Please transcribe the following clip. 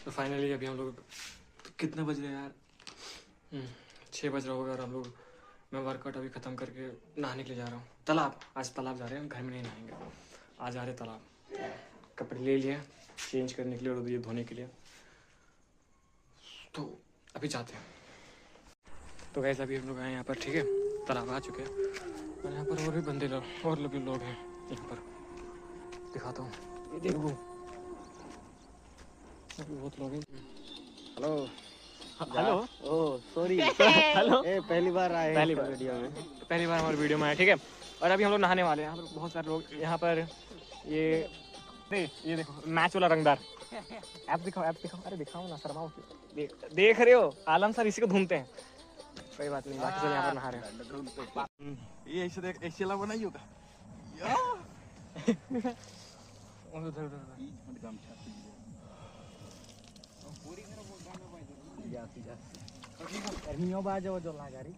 तो फाइनली अभी हम लोग कितने बज रहे हैं यार, 6 बज रहा होगा और हम लोग मैं वर्कआउट अभी ख़त्म करके नहाने के लिए जा रहा हूँ तालाब। आज तालाब जा रहे हैं, घर में नहीं नहाएंगे, आज जा रहे तालाब। कपड़े ले लिए चेंज करने के लिए और ये धोने के लिए, तो अभी जाते हैं। तो गैस अभी हम लोग आए यहाँ पर, ठीक है, तालाब आ चुके हैं और यहाँ पर और भी बंदे लोग और लोग हैं यहाँ पर, दिखाता हूँ। ये देखो बहुत लोग हैं। हेलो हेलो, ओ सॉरी हेलो, पहली बार आए पहली बार वीडियो में। पहली बार हमारे वीडियो में आया, ठीक है। और अभी हम लोग नहाने वाले हैं। यहाँ पर बहुत सारे लोग, यहाँ पर ये देखो मैच वाला रंगदार ऐप दिखाओ, अरे दिखाओ ना, शर्माओ क्यों? देख रहे हो, आलम सर इसी को ढूंढते हैं। कोई बात नहीं, बाकी सब यहाँ पर नहा रहे हैं। ये ऐसे देख, ऐसे लगा नहीं होता गर्मियों बाजो जो लागारी